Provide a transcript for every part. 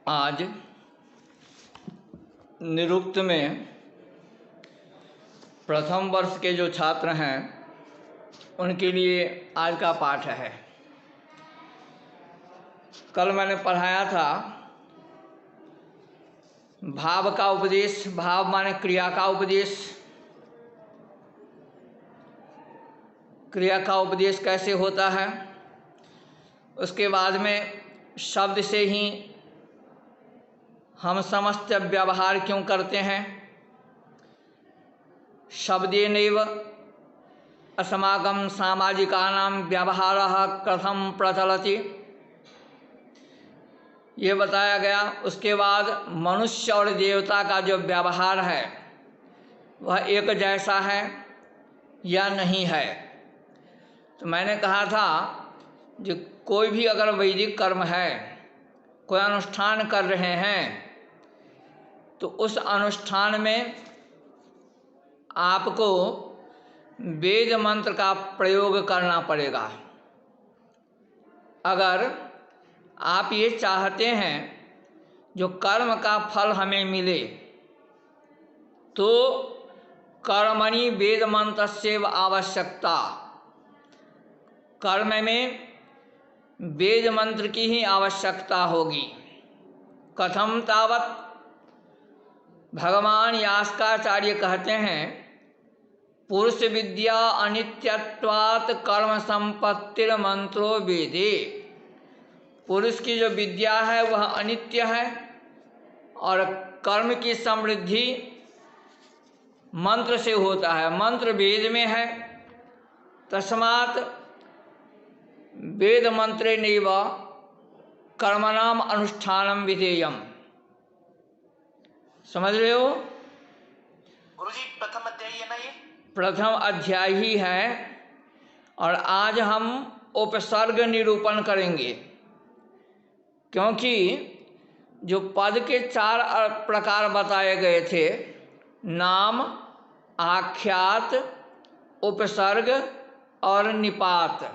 आज निरुक्त में प्रथम वर्ष के जो छात्र हैं उनके लिए आज का पाठ है। कल मैंने पढ़ाया था भाव का उपदेश। भाव माने क्रिया का उपदेश। क्रिया का उपदेश कैसे होता है, उसके बाद में शब्द से ही हम समस्त व्यवहार क्यों करते हैं। शब्देनैव अस्माकं सामाजिकानां व्यवहारः कथं प्रचलति, ये बताया गया। उसके बाद मनुष्य और देवता का जो व्यवहार है वह एक जैसा है या नहीं है। तो मैंने कहा था जो कोई भी अगर वैदिक कर्म है, कोई अनुष्ठान कर रहे हैं, तो उस अनुष्ठान में आपको वेद मंत्र का प्रयोग करना पड़ेगा। अगर आप ये चाहते हैं जो कर्म का फल हमें मिले, तो कर्मणि वेद मंत्रस्य आवश्यकता। कर्म में वेद मंत्र की ही आवश्यकता होगी। कथम तावत, भगवान यास्काचार्य कहते हैं पुरुष विद्या अनित्यत्वात् कर्म संपत्तिर मंत्रो वेदे। पुरुष की जो विद्या है वह अनित्य है और कर्म की समृद्धि मंत्र से होता है। मंत्र वेद में है। तस्मात् वेद मंत्रेणैव कर्मणाम अनुष्ठानम विधेयम। समझ रहे हो? गुरुजी प्रथम अध्याय है ना ये? प्रथम अध्याय ही है। और आज हम उपसर्ग निरूपण करेंगे, क्योंकि जो पद के 4 प्रकार बताए गए थे, नाम, आख्यात, उपसर्ग और निपात,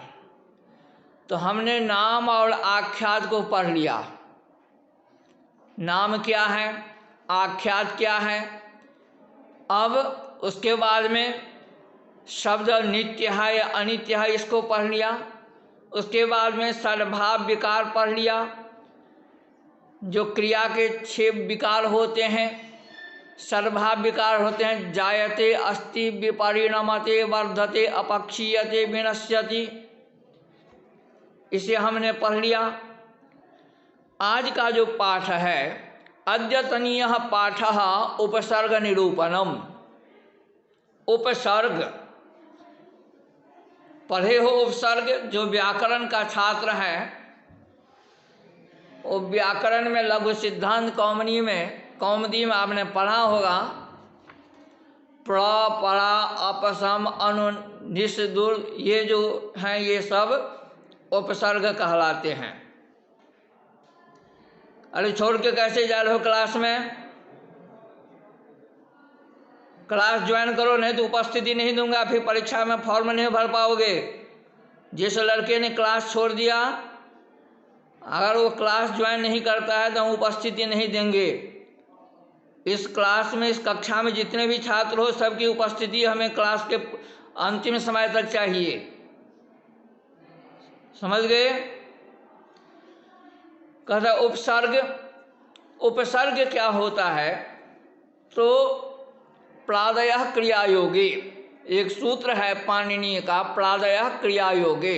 तो हमने नाम और आख्यात को पढ़ लिया। नाम क्या है, आख्यात क्या है। अब उसके बाद में शब्द नित्य है या अनित्य है, इसको पढ़ लिया। उसके बाद में सद्भाव विकार पढ़ लिया। जो क्रिया के 6 विकार होते हैं, सद्भाव विकार होते हैं। जायते, अस्ति, विपरिणमते, वर्धते, अपक्षीयते, विनश्यति, इसे हमने पढ़ लिया। आज का जो पाठ है, अद्यतनीय पाठ उपसर्ग निरूपणम। उपसर्ग पढ़े हो? उपसर्ग जो व्याकरण का छात्र है, वो व्याकरण में लघु सिद्धांत कौमुदी में आपने पढ़ा होगा। प्र, परा, अपसम, अनु, निस, दुर, ये जो हैं ये सब उपसर्ग कहलाते हैं। अरे छोड़ के कैसे जा रहे हो क्लास में? क्लास ज्वाइन करो, नहीं तो उपस्थिति नहीं दूंगा, फिर परीक्षा में फॉर्म नहीं भर पाओगे। जिस लड़के ने क्लास छोड़ दिया, अगर वो क्लास ज्वाइन नहीं करता है तो हम उपस्थिति नहीं देंगे। इस क्लास में, इस कक्षा में जितने भी छात्र हो, सबकी उपस्थिति हमें क्लास के अंतिम समय तक चाहिए। समझ गए? कहता उपसर्ग। उपसर्ग क्या होता है? तो प्रादयः क्रिया योगे, एक सूत्र है पाणिनीय का, प्रादयः क्रिया योगे,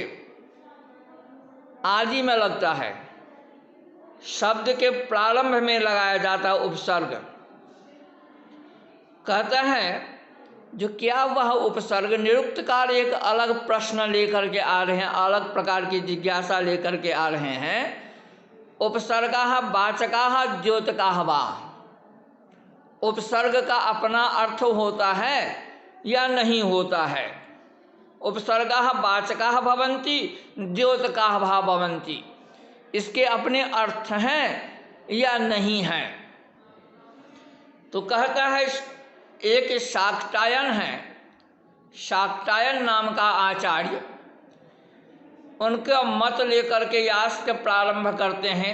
आदि में लगता है। शब्द के प्रारंभ में लगाया जाता है उपसर्ग। कहता है जो क्या वह उपसर्ग, निरुक्तकार एक अलग प्रश्न लेकर के आ रहे हैं, अलग प्रकार की जिज्ञासा लेकर के आ रहे हैं। उपसर्गाः वाचकाः द्योतकाः वा। उपसर्ग का अपना अर्थ होता है या नहीं होता है। उपसर्गाः वाचकाः भवन्ति, द्योतकाः वा भवन्ति, इसके अपने अर्थ हैं या नहीं हैं। तो कहता है एक शाक्टायन है, शाक्टायन नाम का आचार्य, उनका मत लेकर के यास्क प्रारंभ करते हैं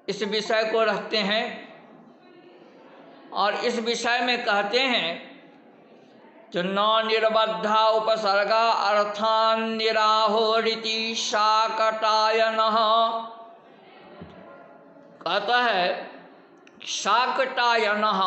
इस विषय को रखते हैं और इस विषय में कहते हैं जो न निर्बद्धा उपसर्गा अर्थान निराहोरिति शाकटायनः। कहता है शाकटायनः,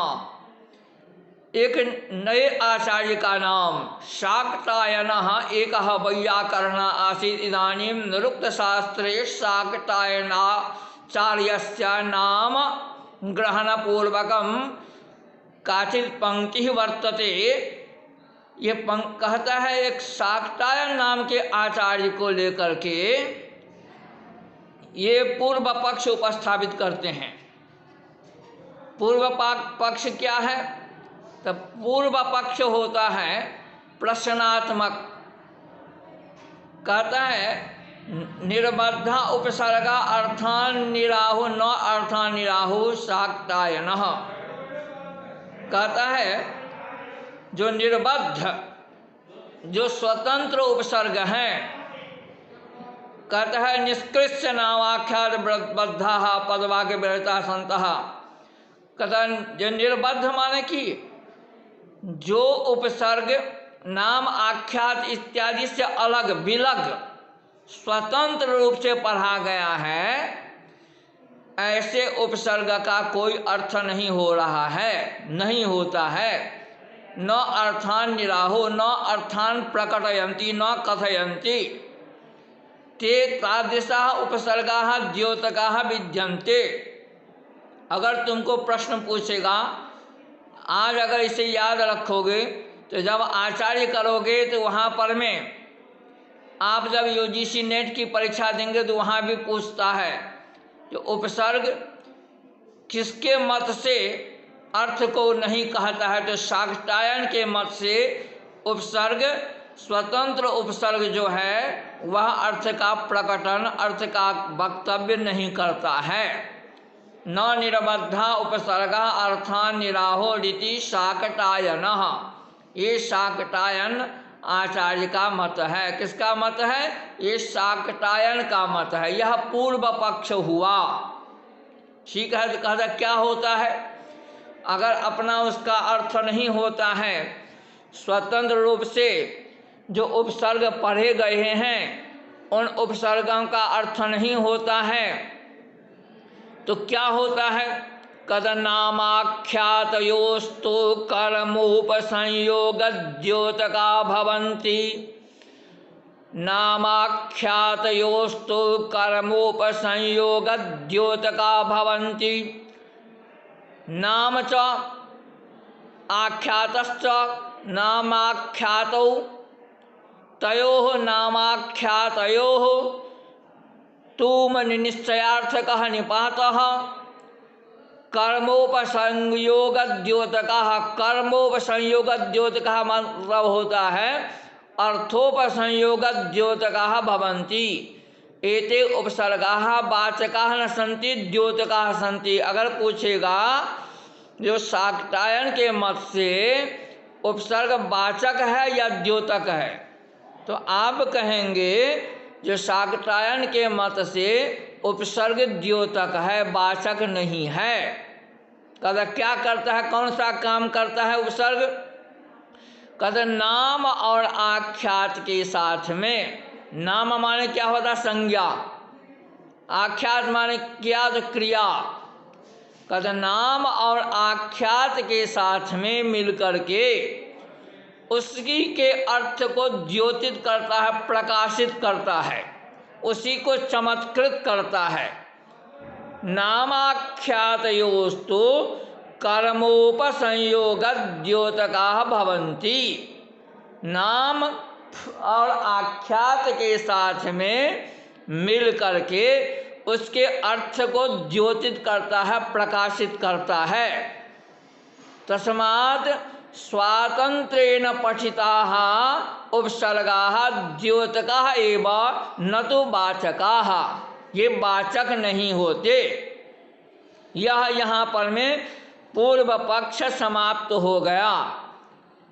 एक नए आचार्य का नाम शाकटायनः एकः वैयाकरण आसीत्। इदानीं निरुक्तशास्त्रे शाकटायनाचार्यस्य नाम ग्रहणपूर्वकं काचित् पंक्तिः वर्तते। ये कहता है एक शाकटायन नाम के आचार्य को लेकर के ये पूर्व पक्ष उपस्थापित करते हैं। पूर्व पक्ष क्या है? तो पूर्व पक्ष होता है प्रश्नात्मक। कहता है निर्बद्धा उपसर्गा अर्थान निराहु न अर्थान निराहु शाकटायनः। कहता है जो निर्बद्ध, जो स्वतंत्र उपसर्ग हैं, कहता है निष्कृष्य नामाख्यात बद्धा पदवाक्य विरहिता संतः। कहता जो निर्बद्ध माने कि जो उपसर्ग नाम आख्यात इत्यादि से अलग विलग स्वतंत्र रूप से पढ़ा गया है, ऐसे उपसर्ग का कोई अर्थ नहीं हो रहा है, नहीं होता है। न अर्थान निराहो न अर्थान प्रकटयन्ति न कथयन्ति ते तादृशाः उपसर्गाः द्योतकाः विद्यन्ते। अगर तुमको प्रश्न पूछेगा, आज अगर इसे याद रखोगे तो जब आचार्य करोगे तो वहाँ पर में आप जब यूजीसी नेट की परीक्षा देंगे तो वहाँ भी पूछता है जो उपसर्ग किसके मत से अर्थ को नहीं कहता है, तो शाकटायन के मत से उपसर्ग स्वतंत्र उपसर्ग जो है वह अर्थ का प्रकटन, अर्थ का वक्तव्य नहीं करता है। न निर्बद्धा उपसर्गा अर्थान निराहो रीति शाकटायनः। ये शाकटायन आचार्य का मत है। किसका मत है? ये शाकटायन का मत है। यह पूर्व पक्ष हुआ। ठीक है, तो कहता क्या होता है अगर अपना उसका अर्थ नहीं होता है, स्वतंत्र रूप से जो उपसर्ग पढ़े गए हैं उन उपसर्गों का अर्थ नहीं होता है, तो क्या होता है? कदनामाख्यातयोस्तु कर्मोपसंयोगद्योतका भवन्ति। नामाख्यातयोस्तु कर्मोपसंयोगद्योतका भवन्ति। नाम च आख्यातश्च नामाख्यातौ तयोः नामाख्यातयोः तुम निश्चयार्थकः निपातः कर्मोपसंयोगद्योतकः। कर्मोपसंयोगद्योतकः मतलब होता है अर्थोपसंयोगद्योतकः भवन्ति। एते उपसर्गाः वाचकाः न सन्ति द्योतकाः सन्ति। अगर पूछेगा जो शाकटायन के मत से उपसर्ग वाचक है या द्योतक है, तो आप कहेंगे जो शाकटायन के मत से उपसर्ग द्योतक है, वाचक नहीं है। कहता क्या करता है, कौन सा काम करता है उपसर्ग? कहता नाम और आख्यात के साथ में। नाम माने क्या होता? संज्ञा। आख्यात माने क्या? तो क्रिया। कहता नाम और आख्यात के साथ में मिलकर के उसी के अर्थ को द्योतित करता है, प्रकाशित करता है, उसी को चमत्कृत करता है। नामाख्यातयोस्तु कर्मोपसंयोगद्योतकाः भवन्ति। नाम और आख्यात के साथ में मिल करके उसके अर्थ को द्योतित करता है, प्रकाशित करता है। तस्मात् स्वातंत्रेण पठिताः उपसर्गाः द्योतकाः एव न तो वाचकाः। ये वाचक नहीं होते। यह यहाँ पर में पूर्व पक्ष समाप्त हो गया।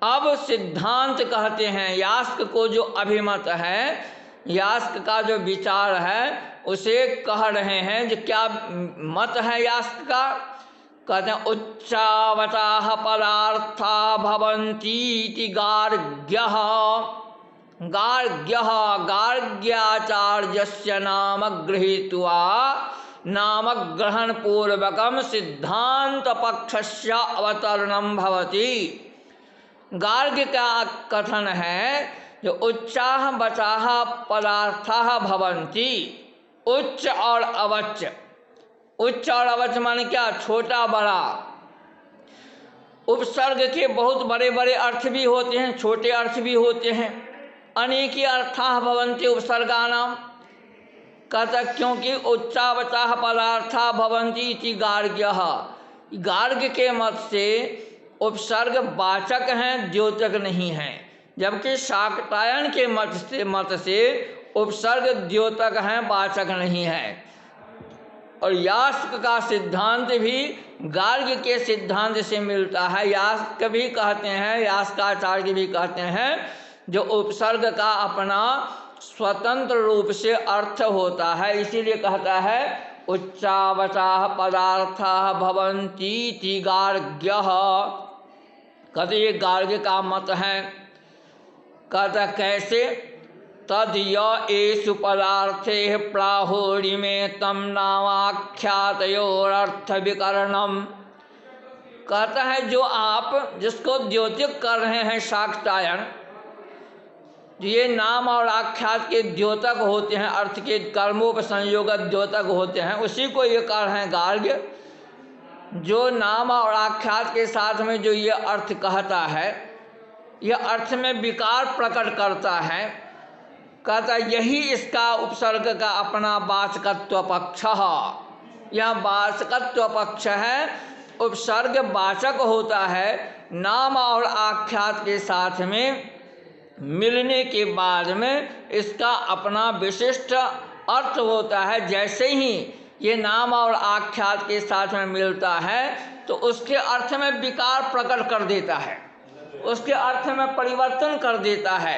अब सिद्धांत कहते हैं, यास्क को जो अभिमत है यास्क का जो विचार है उसे कह रहे हैं। जो क्या मत है यास्क का? कहते हैं उच्चावचाः पदार्था भवन्तीति गार्ग्यः। गार्ग्यः गार्ग्याचार्यस्य नाम गृहीत्वा नामग्रहण पूर्वकम सिद्धांत पक्षस्य अवतरणम भवति। गार्ग्य का कथन है जो उच्चाः वचाः पदार्थाः भवन्ति। उच्च और अवच, उच्च और अवच माने क्या? छोटा बड़ा। उपसर्ग के बहुत बड़े बड़े अर्थ भी होते हैं, छोटे अर्थ भी होते हैं। अनेकी अर्थाः भवन्ति उपसर्गानाम। कहता क्योंकि उच्चावचाः पदार्थाः भवन्ति इति गार्ग्यः। गार्ग्य के मत से उपसर्ग वाचक हैं, द्योतक नहीं हैं, जबकि शाक्तायन के मत से उपसर्ग द्योतक हैं, वाचक नहीं है। और यास्क का सिद्धांत भी गार्ग्य के सिद्धांत से मिलता है। यास्क भी कहते हैं, यास्काचार्य भी कहते हैं जो उपसर्ग का अपना स्वतंत्र रूप से अर्थ होता है, इसीलिए कहता है उच्चावचाः पदार्थाः भवन्तीति गार्ग्यः। कहते ये गार्ग्य का मत है। कहता कैसे? तद येषु पदार्थे प्राहुरिमे तम नामाख्यातयोरर्थ विकरणम। कहता है जो आप जिसको द्योतक कर रहे हैं शाक्तायन, ये नाम और आख्यात के द्योतक होते हैं, अर्थ के कर्मोपसंयोगक द्योतक होते हैं, उसी को ये कह रहे हैं गार्ग्य। जो नाम और आख्यात के साथ में जो ये अर्थ कहता है, यह अर्थ में विकार प्रकट करता है। कहता यही इसका उपसर्ग का अपना वाचकत्व पक्ष है। यह वाचकत्व पक्ष है। उपसर्ग वाचक होता है, नाम और आख्यात के साथ में मिलने के बाद में इसका अपना विशिष्ट अर्थ होता है। जैसे ही ये नाम और आख्यात के साथ में मिलता है तो उसके अर्थ में विकार प्रकट कर देता है, उसके अर्थ में परिवर्तन कर देता है।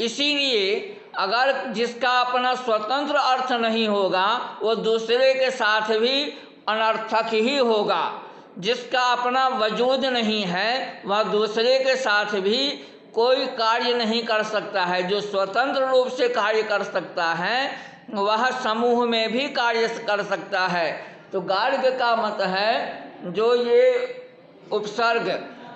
इसीलिए अगर जिसका अपना स्वतंत्र अर्थ नहीं होगा वो दूसरे के साथ भी अनर्थक ही होगा। जिसका अपना वजूद नहीं है वह दूसरे के साथ भी कोई कार्य नहीं कर सकता है। जो स्वतंत्र रूप से कार्य कर सकता है वह समूह में भी कार्य कर सकता है। तो गार्ग्य का मत है जो ये उपसर्ग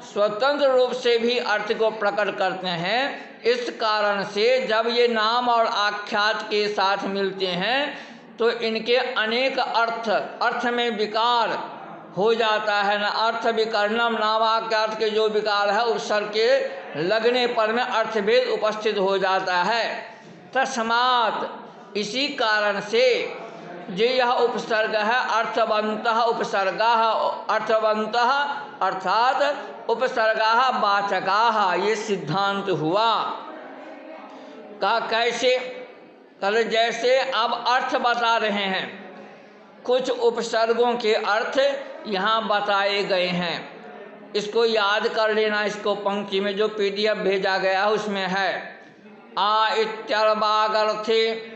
स्वतंत्र रूप से भी अर्थ को प्रकट करते हैं। इस कारण से जब ये नाम और आख्यात के साथ मिलते हैं तो इनके अनेक अर्थ में विकार हो जाता है। न अर्थ विकरणम, नाम आख्यात के जो विकार है उपसर्ग के लगने पर में अर्थभेद उपस्थित हो जाता है। तस्मात् इसी कारण से जो यह उपसर्ग है अर्थवन्तः उपसर्गाः, अर्थवन्तः अर्थात उपसर्गाः वाचकाः, ये सिद्धांत हुआ। का कैसे? कल जैसे अब अर्थ बता रहे हैं, कुछ उपसर्गों के अर्थ यहाँ बताए गए हैं। इसको याद कर लेना। इसको पंक्ति में जो PDF भेजा गया है उसमें है आ इत्यर्वागर्थे।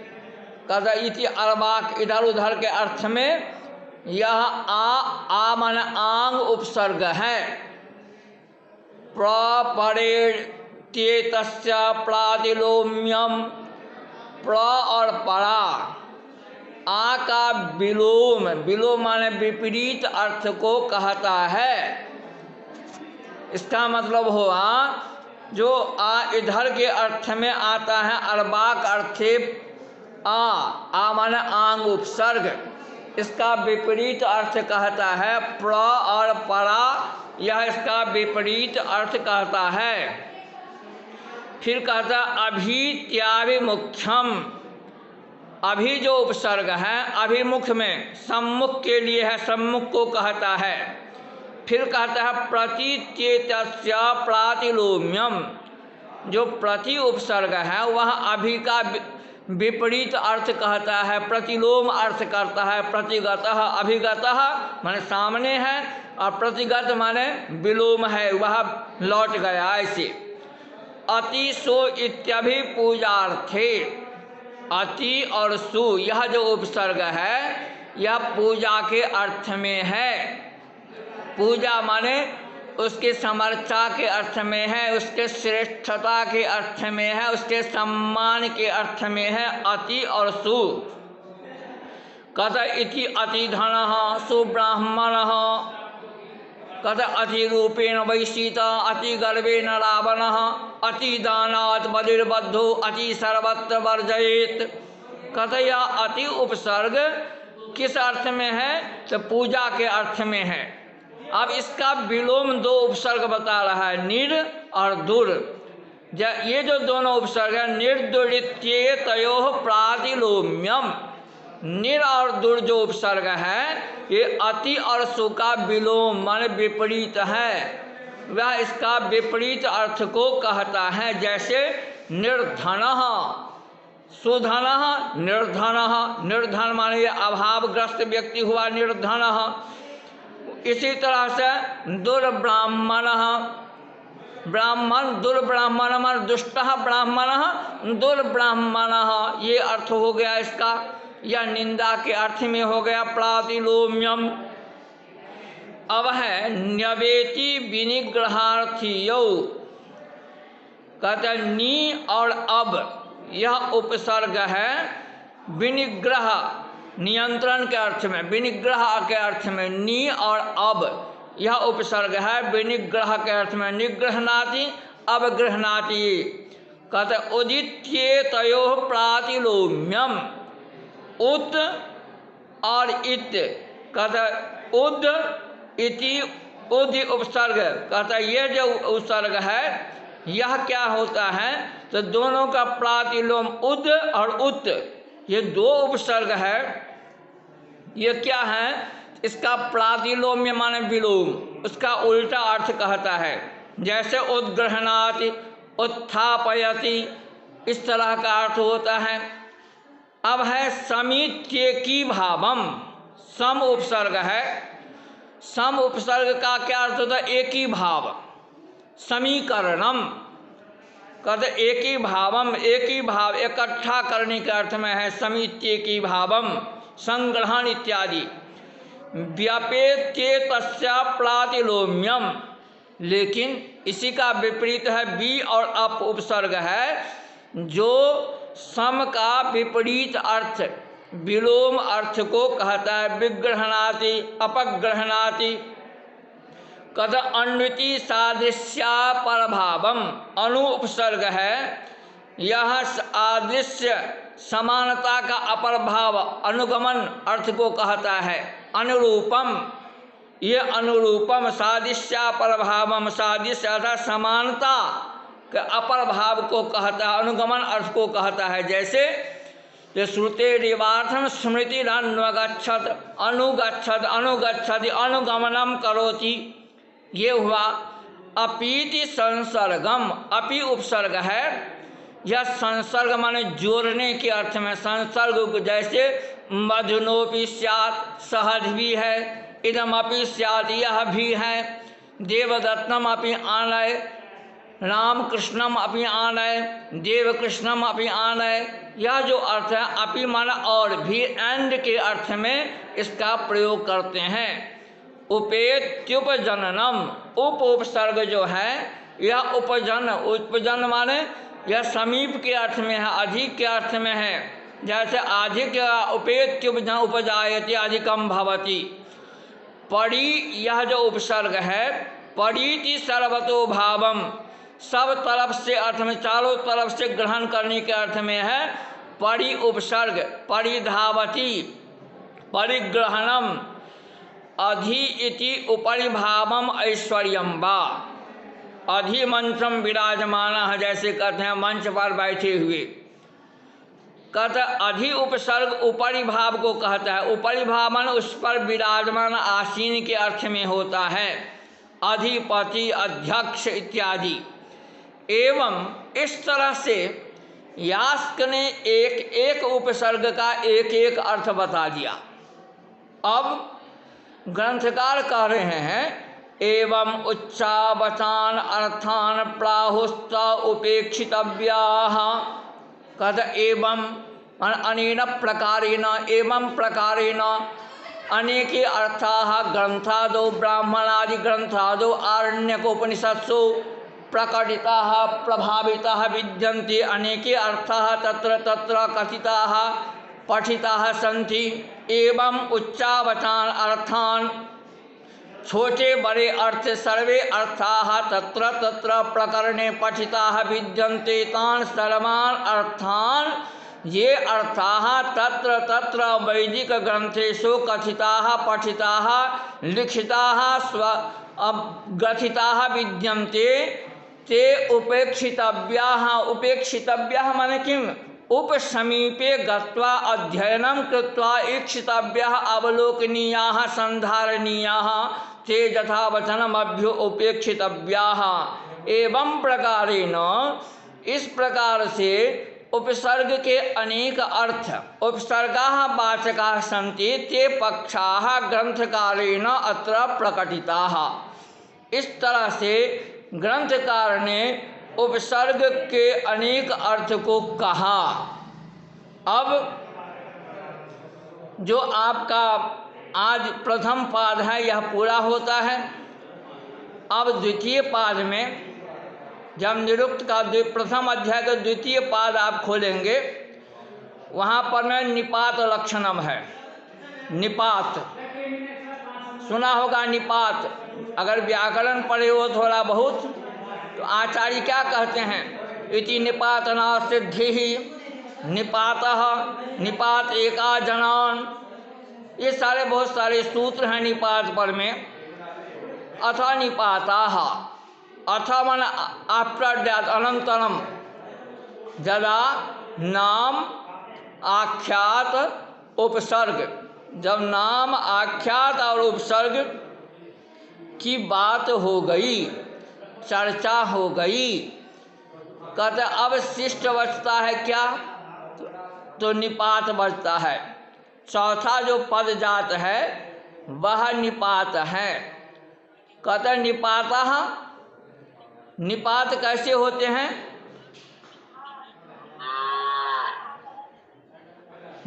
कदा इति अर्वाक इधर उधर के अर्थ में यह आ मन आंग उपसर्ग है। प्रपरेत्येतस्य प्रातिलोम्यम, प्र और परा, आ का विलोम, विलोम माने विपरीत अर्थ को कहता है। इसका मतलब हुआ जो आ इधर के अर्थ में आता है अर्बाक अर्थे आ माने आंग उपसर्ग, इसका विपरीत अर्थ कहता है प्र और परा, यह इसका विपरीत अर्थ कहता है। फिर कहता अभित्याभिमुख्यम, अभी जो उपसर्ग है अभिमुख में सम्मुख के लिए है, सम्मुख को कहता है। फिर कहता है प्रतीत्येतस्य प्रातिलोम्यम, जो प्रति उपसर्ग है वह अभी का विपरीत अर्थ कहता है, प्रतिलोम अर्थ करता है। प्रतिगतः, अभिगतः माने सामने है और प्रतिगत माने विलोम है, वह लौट गया। ऐसे अतिशो इत्यभिपूजार्थे, अति और सु, यह जो उपसर्ग है यह पूजा के अर्थ में है। पूजा माने उसके समर्था के अर्थ में है, उसके श्रेष्ठता के अर्थ में है, उसके सम्मान के अर्थ में है अति और सु। कथ इति अति धन सुब्राह्मण, कथ अति रूपेण वै सीता, अति गर्वेण रावण, अति दानात् बलिर्बद्धो, अति सर्वत्र वर्जयेत। कथ यह अति उपसर्ग किस अर्थ में है? तो पूजा के अर्थ में है। अब इसका विलोम दो उपसर्ग बता रहा है, निर और दुर। ये जो दोनों उपसर्ग है निर्दुरित्येतयोः प्रातिलोम्यम, निर और दुर जो उपसर्ग है ये अति और सु का विलोम मान विपरीत है, वह इसका विपरीत अर्थ को कहता है। जैसे निर्धनः सुधनः निर्धनः, निर्धन माने ये अभावग्रस्त व्यक्ति हुआ निर्धनः। इसी तरह से दुर्ब्राह्मणः, ब्राह्मण दुर्ब्राह्मण मान दुष्टः ब्राह्मणः दुर्ब्राह्मणः, ये अर्थ हो गया इसका, यह निंदा के अर्थ में हो गया प्रातिलोम्यम। अब है न्यवेति विनिग्रहार्थियो, कहते नी और अब, यह उपसर्ग है विनिग्रह नियंत्रण के अर्थ में, विनिग्रह के अर्थ में। नी और अब यह उपसर्ग है विनिग्रह के अर्थ में, निगृहणाति अवगृहणाति। कहते उदित्येतयोः प्रातिलोम्यम, उत और इत, कहते उद इति उद उपसर्ग, कहता ये जो उपसर्ग है यह क्या होता है? तो दोनों का प्रातिलोम उद और उत, ये दो उपसर्ग है, ये क्या है? इसका प्रातिलोम्य माने विलोम, उसका उल्टा अर्थ कहता है। जैसे उद्ग्रहणाति उत्थापयति, इस तरह का अर्थ होता है। अब है समीत्येकी भावम, सम उपसर्ग है। सम उपसर्ग का क्या अर्थ होता है? एक ही भाव, समीकरणम, कहते एक ही भावम, एक ही भाव इकट्ठा करने के अर्थ में है समीत्येकी भावम, संग्रहण इत्यादि। व्यपेत्ये तस्या प्रातिलोम्यम, लेकिन इसी का विपरीत है बी और अप उपसर्ग है, जो सम का विपरीत अर्थ विलोम अर्थ को कहता है। विग्रहणाति अपग्रहणाति, कद अन्विति सादृश्या परभावम, अनु उपसर्ग है, यह आदृश्य समानता का अपर भाव अनुगमन अर्थ को कहता है। अनुरूपम, ये अनुरूपम सादृश्या परभावम, सादृश्य अर्थात समानता के अपर भाव को कहता है, अनुगमन अर्थ को कहता है। जैसे ये श्रुते रिवार्थम स्मृति अनुगच्छत, अनुगच्छत अनुगच्छति अनुगमनम करोति, ये हुआ। अपीति संसर्गम, अपि उपसर्ग है, यह संसर्ग माने जोड़ने के अर्थ में। संसर्ग जैसे मधुनोपि स्यात्, सहज भी है, इदम अपि स्यात्, यह भी है, देवदत्तम अपि आनय, राम कृष्णम अपि आनय, देव कृष्णम अपि आनय, यह जो अर्थ है अपि माना और भी, एंड के अर्थ में इसका प्रयोग करते हैं। उपेत्युपजननम, उप उपसर्ग जो है यह उपजन, उपजन माने यह समीप के अर्थ में है, अधिक के अर्थ में है। जैसे अधिक उपेत्युपजन उपजायति अधिकम भवति। परि, यह जो उपसर्ग है परीति सर्वतो भावम, सब तरफ से अर्थ में, चारों तरफ से ग्रहण करने के अर्थ में है परि उपसर्ग। परिधावति परिग्रहणम, अधि इति उपरिभावम ऐश्वर्यम वा, अधिमंत्रम विराजमान है, जैसे कहते हैं मंच पर बैठे हुए। कहते अधि उपसर्ग उपरिभाव को कहता है, उपरिभावन उस पर विराजमान आसीन के अर्थ में होता है, अधिपति अध्यक्ष इत्यादि। एवं इस तरह से यास्क ने एक एक उपसर्ग का एक एक अर्थ बता दिया। अब ग्रंथकार कह रहे हैं एवं उच्चावचान अर्थान प्राहुस्त उपेक्षितव्याः। कहते एवं अनेन प्रकारेण एवं प्रकारेण अनेके अर्थाः ग्रंथादौ ब्राह्मणादि ग्रंथादौ आरण्यकोपनिषत्सु प्रकटिताः प्रभाविताः विद्यन्ते। अनेके अर्थाः तत्र तत्र कथिताः पठिताः सन्ति। एवं उच्चावचान अर्थान छोटे बड़े अर्थ सर्वे अर्थाः तत्र तत्र प्रकरणे पठिताः विद्यन्ते। तान् सर्वान् अर्थान् ये अर्थाः तत्र तत्र वैदिक ग्रंथेषु कथिताः पठिताः लिखिताः ग्रथिताः विद्यन्ते। ते उपेक्षितव्याः। उपेक्षितव्याः माने किम्? उपसमीपे गत्वा अध्ययनं कृत्वा ईक्षितव्याः अवलोकनीयाः संधारणीयाः। ते यथा वचनमभ्यो उपेक्षितव्याः। एवं प्रकारेण इस प्रकार से उपसर्ग के अनेक अर्थ उपसर्गाः वाचकाः सन्ति। ते पक्षाः ग्रंथकारेण अत्र प्रकटिताः। इस तरह से ग्रंथकार ने उपसर्ग के अनेक अर्थ को कहा। अब जो आपका आज प्रथम पाद है यह पूरा होता है। अब द्वितीय पाद में जब निरुक्त का प्रथम अध्याय का द्वितीय पाद आप खोलेंगे, वहाँ पर में निपात लक्षणम है। निपात सुना होगा। निपात अगर व्याकरण पढ़े हो थोड़ा बहुत तो आचार्य क्या कहते हैं? इति निपातना सिद्धि ही निपातः निपात एका जनान। ये सारे बहुत सारे सूत्र हैं निपात पर में। अथा निपाताः अथ मन अप्रद्यात अनंतरम जदा नाम आख्यात उपसर्ग। जब नाम आख्यात और उपसर्ग की बात हो गई, चर्चा हो गई, कहते अब शिष्ट बचता है क्या? तो निपात बचता है। चौथा जो पद जात है वह निपात है। कहते निपातः निपात कैसे होते हैं?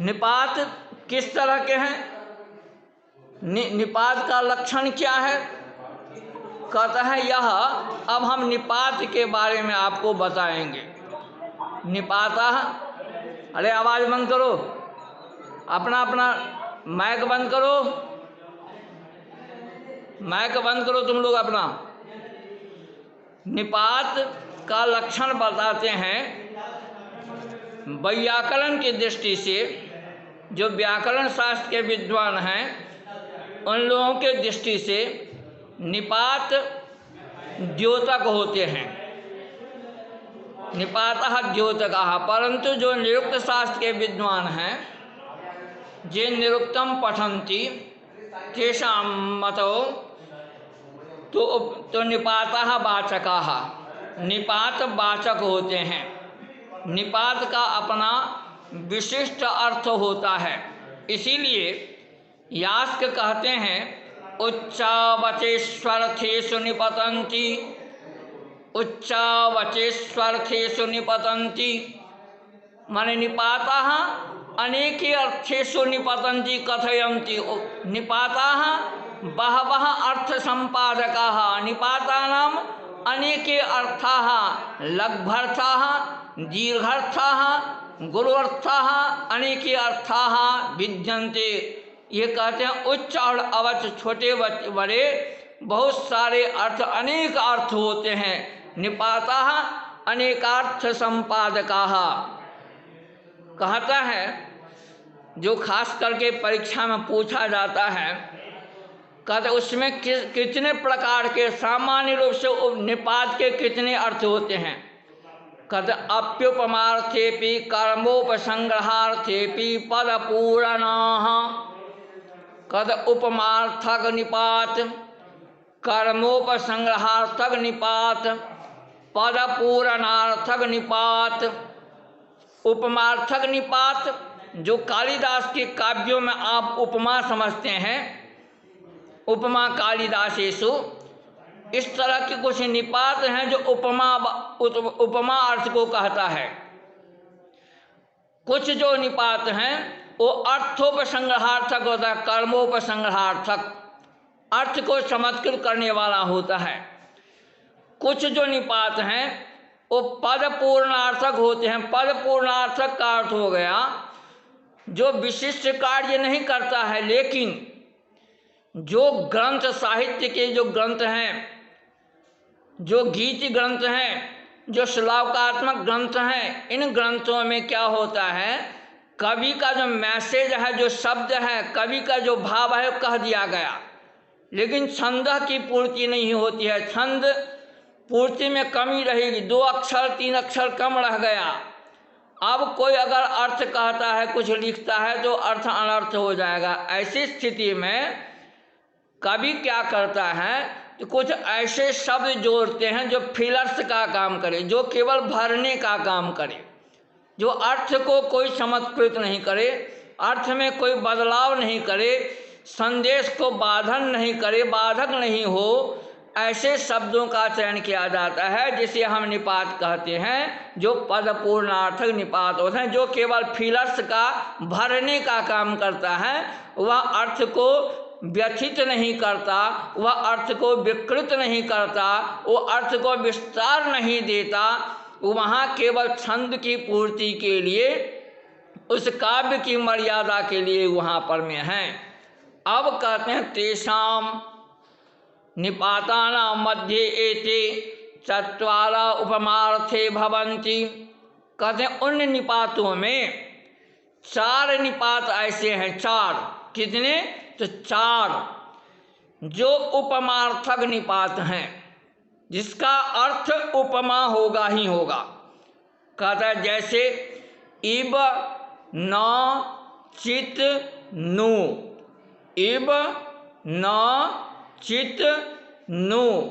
निपात किस तरह के हैं? निपात का लक्षण क्या है? कहता है यह अब हम निपात के बारे में आपको बताएंगे। निपाता, अरे आवाज़ बंद करो, अपना अपना माइक बंद करो, माइक बंद करो तुम लोग अपना। निपात का लक्षण बताते हैं व्याकरण की दृष्टि से। जो व्याकरण शास्त्र के विद्वान हैं उन लोगों के दृष्टि से निपात द्योतक होते हैं। निपातः द्योतकः। परंतु जो निरुक्त शास्त्र के विद्वान हैं जे निरुक्तम पठन्ति तेषां मतो तो निपातः वाचकाः निपात वाचक होते हैं। निपात का अपना विशिष्ट अर्थ होता है। इसीलिए यास्क कहते हैं उच्चावचेष्वर्थेषु निपतन्ति। उच्चावचेष्वर्थेषु निपतन्ति माने निपाताः अनेके अर्थेषु निपतन्ति कथयन्ति। निपाताः बहवः अर्थ संपादकाः। निपातानाम् अनेके अर्थाः लघ्वर्थाः दीर्घर्थाः गुरुअर्थाः अनेके अर्थाः विद्यन्ते। ये कहते हैं उच्च और अवच छोटे बड़े बहुत सारे अर्थ अनेक अर्थ होते हैं। निपाताः अनेकार्थ संपादकाः। कहता है जो खास करके परीक्षा में पूछा जाता है, कहते उसमें कितने प्रकार के सामान्य रूप से निपात के कितने अर्थ होते हैं? कहते अप्युपमार्थेपि कर्मोपसंग्रहार्थेपि पदपूरणाः। कहते उपमार्थक निपात, कर्मोपसंग्रहार्थक निपात, पदपूरणार्थक निपात। उपमार्थक निपात जो कालिदास के काव्यों में आप उपमा समझते हैं, उपमा कालिदासेषु, इस तरह के कुछ निपात हैं जो उपमा अर्थ को कहता है। कुछ जो निपात हैं वो अर्थोपसंग्रहार्थक होता है, कर्मोपसंग्रहार्थक, अर्थ को चमत्कृत करने वाला होता है। कुछ जो निपात हैं वो पद पूर्णार्थक होते हैं। पद पूर्णार्थक का अर्थ हो गया जो विशिष्ट कार्य नहीं करता है, लेकिन जो ग्रंथ साहित्य के जो ग्रंथ हैं, जो गीति ग्रंथ हैं, जो श्लोकात्मक ग्रंथ हैं, इन ग्रंथों में क्या होता है, कवि का जो मैसेज है, जो शब्द है, कवि का जो भाव है वो कह दिया गया, लेकिन छंद की पूर्ति नहीं होती है। छंद पूर्ति में कमी रहेगी, 2 अक्षर 3 अक्षर कम रह गया। अब कोई अगर अर्थ कहता है, कुछ लिखता है तो अर्थ अनर्थ हो जाएगा। ऐसी स्थिति में कवि क्या करता है तो कुछ ऐसे शब्द जोड़ते हैं जो फिलर्स का काम करे, जो केवल भरने का काम करे, जो अर्थ को कोई चमत्कृत नहीं करे, अर्थ में कोई बदलाव नहीं करे, संदेश को बाधन नहीं करे, बाधक नहीं हो, ऐसे शब्दों का चयन किया जाता है, जिसे हम निपात कहते हैं, जो पद पूर्णार्थक निपात होते हैं, जो केवल फिलर्स का भरने का काम करता है। वह अर्थ को व्यथित नहीं करता, वह अर्थ को विकृत नहीं करता, वो अर्थ को विस्तार नहीं देता। वहाँ केवल छंद की पूर्ति के लिए, उस काव्य की मर्यादा के लिए वहाँ पर में हैं। अब कहते हैं तेषाम निपातानां मध्ये एते चत्वारा उपमार्थे भवन्ति। कहते हैं उन निपातों में 4 निपात ऐसे हैं। 4 कितने? तो 4 जो उपमार्थक निपात हैं, जिसका अर्थ उपमा होगा ही होगा। कहता है जैसे इब न चित नु, इब न चित नु,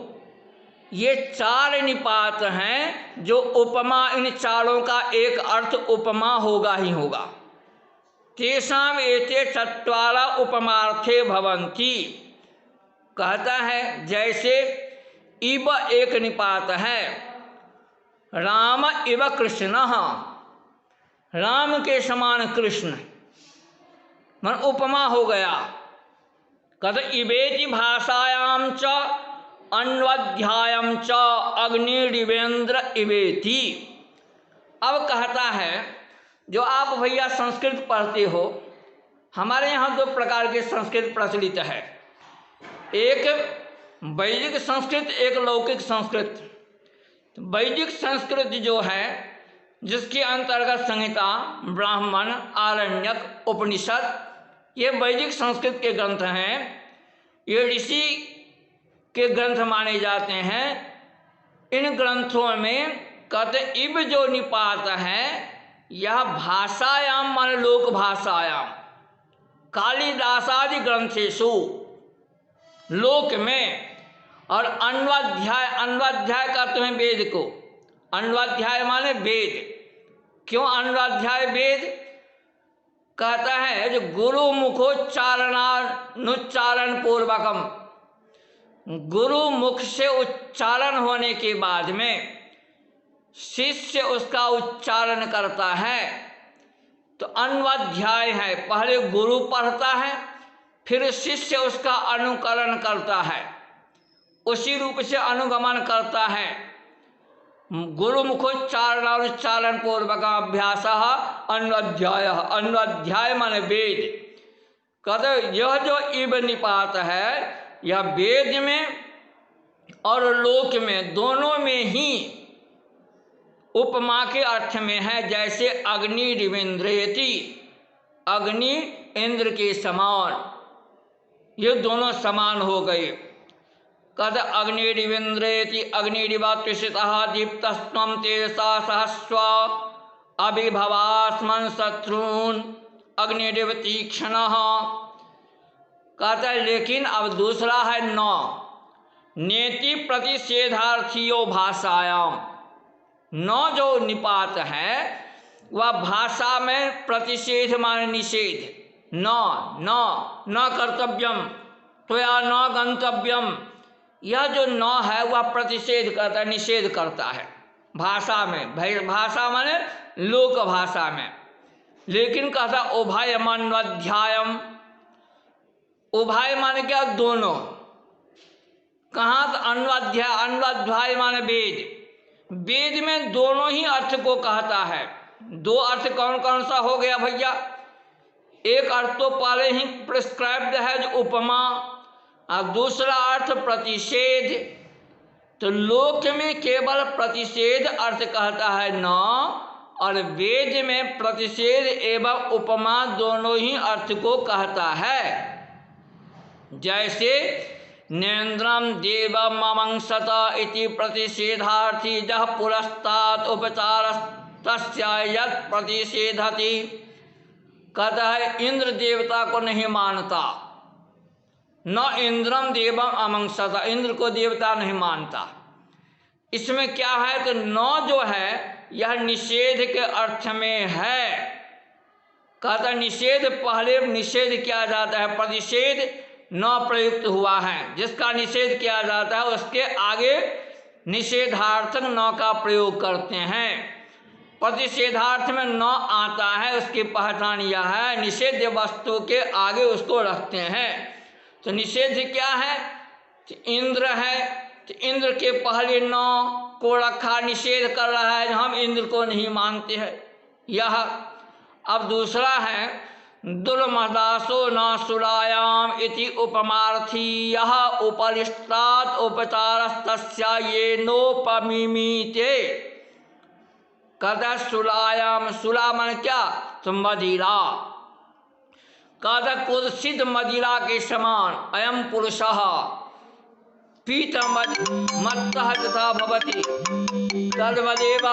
ये 4 निपात हैं जो उपमा, इन चारों का एक अर्थ उपमा होगा ही होगा। तेषाम एते चत्वारा उपमार्थे भवन्ति। कहता है जैसे इब एक निपात है, राम इव कृष्ण, राम के समान कृष्ण, मन उपमा हो गया। कहते इवेति भाषायाम च अन्वध्यायम च अग्निरिवेन्द्र इवेति। अब कहता है जो आप भैया संस्कृत पढ़ते हो, हमारे यहाँ 2 प्रकार के संस्कृत प्रचलित है, एक वैदिक संस्कृत, एक लौकिक संस्कृत। वैदिक संस्कृत जो है, जिसके अंतर्गत संहिता, ब्राह्मण, आरण्यक, उपनिषद, ये वैदिक संस्कृत के ग्रंथ हैं। ये ऋषि के ग्रंथ माने जाते हैं। इन ग्रंथों में कहते इब जो निपात है, यह भाषायाम मान लोक भाषायाम, कालिदासादि ग्रंथेषु, लोक में, और अन्वाध्याय, अन्वाध्याय कहते हैं वेद को, अन्वाध्याय माने वेद। क्यों अन्वाध्याय वेद? कहता है जो गुरु मुखोच्चारणानुच्चारण पूर्वकम, गुरु मुख से उच्चारण होने के बाद में शिष्य उसका उच्चारण करता है, तो अन्वाध्याय है। पहले गुरु पढ़ता है, फिर शिष्य उसका अनुकरण करता है, उसी रूप से अनुगमन करता है। गुरुमुखोच्चारणानुच्चारण पूर्वक अभ्यास अन्वाध्याय, अन्वाध्याय माने वेद। कहते यह जो इब निपात है, यह वेद में और लोक में, दोनों में ही उपमा के अर्थ में है। जैसे अग्नि रिवेन्द्रेति, अग्नि इंद्र के समान, ये दोनों समान हो गए। कहते अग्निरिवेन्द्रेति अग्निरिवा त्रिषितः दीप्तस्त्वं तेजसा सहस्व अभिभवास्मन् शत्रून् अग्निरिव तीक्ष्णः। कहता है लेकिन अब दूसरा है न नेति प्रतिषेधार्थियों भाषायाम। न जो निपात है वह भाषा में प्रतिषेध माने निषेध। न न न कर्तव्यम त्वया न गंतव्यम, यह जो न है वह प्रतिषेध करता है, निषेध करता है भाषा में। भाषा माने लोक भाषा में। लेकिन कहता उभयमन्वध्यायम, उभय माने क्या, दोनों। कहाँ, तो अन्वाध्याय, अन्वाध्याय माने वेद, वेद में दोनों ही अर्थ को कहता है। दो अर्थ कौन कौन सा हो गया भैया? एक अर्थ तो पहले ही प्रिस्क्राइब्ड है जो उपमा, और दूसरा अर्थ प्रतिषेध। तो लोक में केवल प्रतिषेध अर्थ कहता है न, और वेद में प्रतिषेध एवं उपमा दोनों ही अर्थ को कहता है। जैसे नेन्द्रम देवम ममंसत इति प्रतिषेधार्थी जह पुरस्तात् उपचारस्तस्य यत् प्रतिषेधति, कहता है इंद्र देवता को नहीं मानता, न इंद्रम देवम अमंसत, इंद्र को देवता नहीं मानता। इसमें क्या है, तो न जो है यह निषेध के अर्थ में है। कहता निषेध पहले निषेध किया जाता है, प्रतिषेध न प्रयुक्त हुआ है, जिसका निषेध किया जाता है उसके आगे निषेधार्थक न का प्रयोग करते हैं। प्रतिषेधार्थ में न आता है, उसकी पहचान यह है, निषेध वस्तु के आगे उसको रखते हैं। तो निषेध क्या है, तो इंद्र है, तो इंद्र के पहले न को रखा, निषेध कर रहा है, हम इंद्र को नहीं मानते हैं यह। अब दूसरा है दुर्मदासो न सुरायाम इति उपमार्थी यह उपरिष्टात् उपचारस्तस्य ये नोपमीमीते। कहता सुलायाम, सुला मन क्या, तो मदिरा। कहता कुत्सित मदिरा के समान अयम पुरुषः पीत मत्तः तथा भवति तद्वदेव